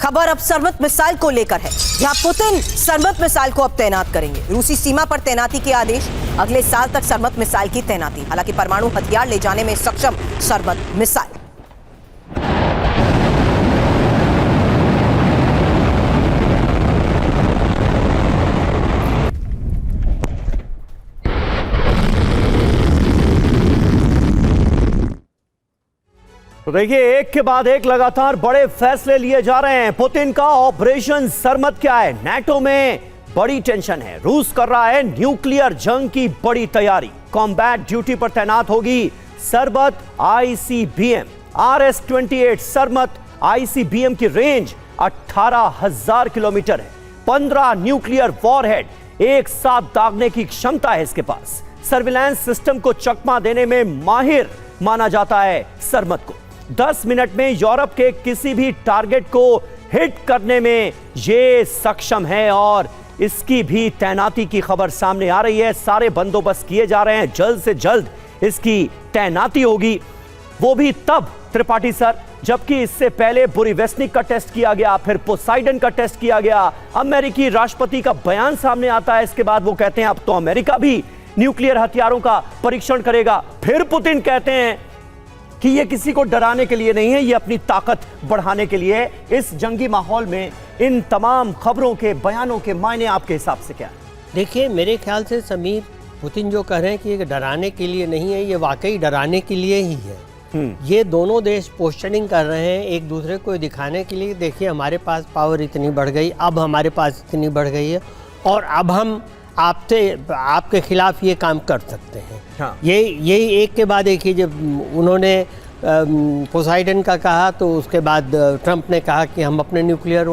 खबर अब सरमत मिसाइल को लेकर है, जहां पुतिन सरमत मिसाइल को अब तैनात करेंगे। रूसी सीमा पर तैनाती के आदेश, अगले साल तक सरमत मिसाइल की तैनाती। हालांकि परमाणु हथियार ले जाने में सक्षम सरमत मिसाइल। तो देखिए, एक के बाद एक लगातार बड़े फैसले लिए जा रहे हैं। पुतिन का ऑपरेशन सरमत क्या है? नाटो में बड़ी टेंशन है। रूस कर रहा है न्यूक्लियर जंग की बड़ी तैयारी। कॉम्बैट ड्यूटी पर तैनात होगी सरमत आईसीबीएम। RS-28 सरमत आईसीबीएम की रेंज 18,000 किलोमीटर है। 15 न्यूक्लियर वॉरहेड एक साथ दागने की क्षमता है इसके पास। सर्विलांस सिस्टम को चकमा देने में माहिर माना जाता है सरमत को। 10 मिनट में यूरोप के किसी भी टारगेट को हिट करने में यह सक्षम है और इसकी भी तैनाती की खबर सामने आ रही है। सारे बंदोबस्त किए जा रहे हैं, जल्द से जल्द इसकी तैनाती होगी। वो भी तब त्रिपाठी सर, जबकि इससे पहले बुरीवेस्निक का टेस्ट किया गया, फिर पोसाइडन का टेस्ट किया गया। अमेरिकी राष्ट्रपति का बयान सामने आता है, इसके बाद वो कहते हैं अब तो अमेरिका भी न्यूक्लियर हथियारों का परीक्षण करेगा। फिर पुतिन कहते हैं कि ये किसी को डराने के लिए नहीं है, ये अपनी ताकत बढ़ाने के लिए है। इस जंगी माहौल में इन तमाम खबरों के बयानों के मायने आपके हिसाब से क्या है? देखिए, मेरे ख्याल से समीर, पुतिन जो कह रहे हैं कि ये डराने के लिए नहीं है, ये वाकई डराने के लिए ही है। ये दोनों देश पोस्टरिंग कर रहे हैं एक दूसरे को दिखाने के लिए। देखिए, हमारे पास पावर इतनी बढ़ गई, अब हमारे पास इतनी बढ़ गई है और अब हम आपके खिलाफ ये काम कर सकते हैं। हाँ। यही एक के बाद एक ही। जब उन्होंने पोसाइडन का कहा तो उसके बाद ट्रंप ने कहा कि हम अपने न्यूक्लियर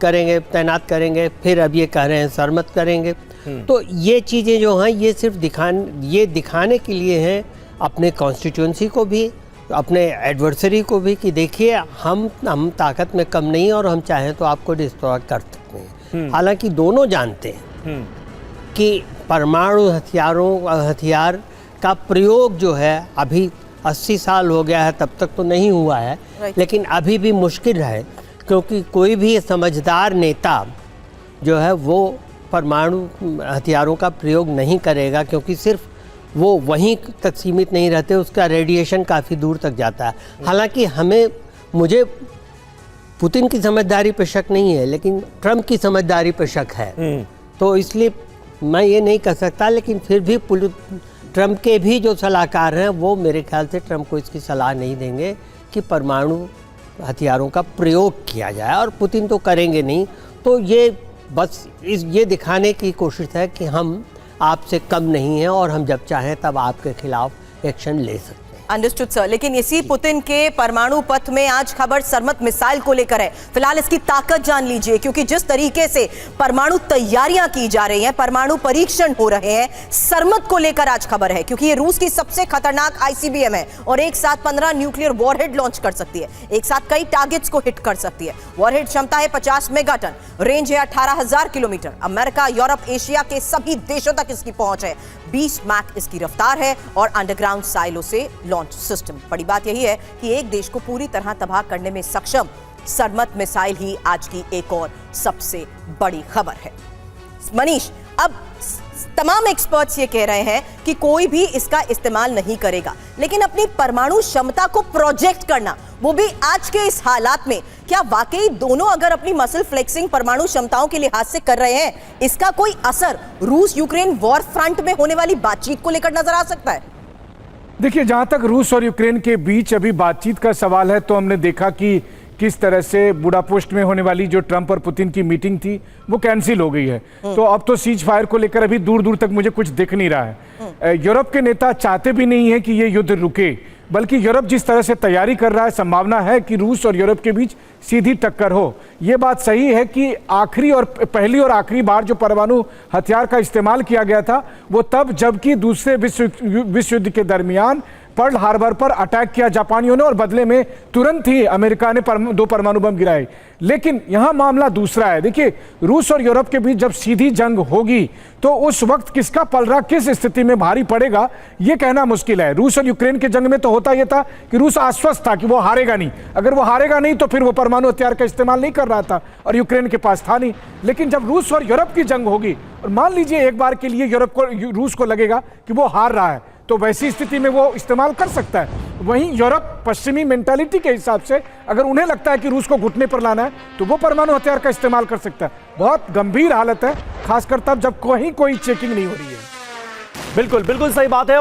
करेंगे, तैनात करेंगे। फिर अब ये कह रहे हैं सरमत करेंगे। तो ये चीज़ें जो हैं ये सिर्फ दिखाने के लिए हैं अपने कॉन्स्टिट्यूंसी को भी, अपने एडवर्सरी को भी, कि देखिए हम ताकत में कम नहीं और हम चाहें तो आपको डिस्ट्रॉय कर सकते हैं। हालांकि दोनों जानते हैं कि परमाणु हथियार का प्रयोग जो है अभी 80 साल हो गया है, तब तक तो नहीं हुआ है, लेकिन अभी भी मुश्किल है, क्योंकि कोई भी समझदार नेता जो है वो परमाणु हथियारों का प्रयोग नहीं करेगा, क्योंकि सिर्फ वो वहीं तक सीमित नहीं रहते, उसका रेडिएशन काफ़ी दूर तक जाता है। हालांकि मुझे पुतिन की समझदारी पर शक नहीं है, लेकिन ट्रंप की समझदारी पर शक है। तो इसलिए मैं ये नहीं कह सकता, लेकिन फिर भी ट्रंप के भी जो सलाहकार हैं वो मेरे ख्याल से ट्रंप को इसकी सलाह नहीं देंगे कि परमाणु हथियारों का प्रयोग किया जाए, और पुतिन तो करेंगे नहीं। तो ये बस ये दिखाने की कोशिश है कि हम आपसे कम नहीं हैं और हम जब चाहें तब आपके खिलाफ एक्शन ले सकते हैं। Understood sir. लेकिन इसी पुतिन के परमाणु पथ में आज खबर सरमत मिसाइल को लेकर है। फिलहाल इसकी ताकत जान लीजिए, क्योंकि जिस तरीके से परमाणु तैयारियां की जा रही हैं, परमाणु परीक्षण हो रहे हैं, सरमत को लेकर आज खबर है, क्योंकि ये रूस की सबसे खतरनाक आईसीबीएम है और एक साथ 15 न्यूक्लियर वॉरहेड लॉन्च कर सकती है, एक साथ कई टारगेट्स को हिट कर सकती है। वॉरहेड क्षमता है 50 मेगाटन, रेंज है 18,000 किलोमीटर। अमेरिका, यूरोप, एशिया के सभी देशों तक इसकी पहुंच है। 20 मैक इसकी रफ्तार है और अंडरग्राउंड साइलो से लॉन्च सिस्टम। बड़ी बात यही है कि एक देश को पूरी तरह तबाह करने में सक्षम सरमत मिसाइल ही आज की एक और सबसे बड़ी खबर है। मनीष, अब तमाम एक्सपर्ट्स ये कह रहे हैं कि कोई भी इसका इस्तेमाल नहीं करेगा, लेकिन अपनी परमाणु क्षमता को प्रोजेक्ट करना, वो भी आज के इस हालात में, क्या वाकई दोनों अगर अपनी मसल फ्लेक्सिंग परमाणु क्षमताओं के लिहाज से कर रहे हैं, इसका कोई असर रूस यूक्रेन वॉर फ्रंट में होने वाली बातचीत को लेकर नजर आ सकता है? देखिए, जहां तक रूस और यूक्रेन के बीच अभी बातचीत का सवाल है, तो हमने देखा कि किस तरह से बुडापेस्ट में होने वाली जो ट्रंप और पुतिन की मीटिंग थी वो कैंसिल हो गई है। तो अब तो सीज फायर को लेकर अभी दूर दूर तक मुझे कुछ दिख नहीं रहा है। यूरोप के नेता चाहते भी नहीं है कि ये युद्ध रुके, बल्कि यूरोप जिस तरह से तैयारी कर रहा है, संभावना है कि रूस और यूरोप के बीच सीधी टक्कर हो। ये बात सही है कि पहली और आखिरी बार जो परमाणु हथियार का इस्तेमाल किया गया था वो तब, जबकि दूसरे विश्व युद्ध के दरमियान पर्ल हार्बर पर अटैक किया जापानियों ने और बदले में तुरंत ही अमेरिका ने 2 परमाणु बम गिराए। लेकिन यहां मामला दूसरा है। देखिए, रूस और यूरोप के बीच जब सीधी जंग होगी तो उस वक्त किसका पलड़ा किस स्थिति में भारी पड़ेगा यह कहना मुश्किल है। रूस और यूक्रेन की जंग में तो होता यह था कि रूस आश्वस्त था कि वो हारेगा नहीं। अगर वो हारेगा नहीं तो फिर वो परमाणु हथियार का इस्तेमाल नहीं कर रहा था और यूक्रेन के पास था नहीं। लेकिन जब रूस और यूरोप की जंग होगी और मान लीजिए एक बार के लिए रूस को लगेगा कि वो हार रहा है, तो वैसी स्थिति में वो इस्तेमाल कर सकता है। वहीं यूरोप पश्चिमी मेंटालिटी के हिसाब से अगर उन्हें लगता है कि रूस को घुटने पर लाना है तो वो परमाणु हथियार का इस्तेमाल कर सकता है। बहुत गंभीर हालत है, खासकर तब जब कोई चेकिंग नहीं हो रही है। बिल्कुल बिल्कुल सही बात है।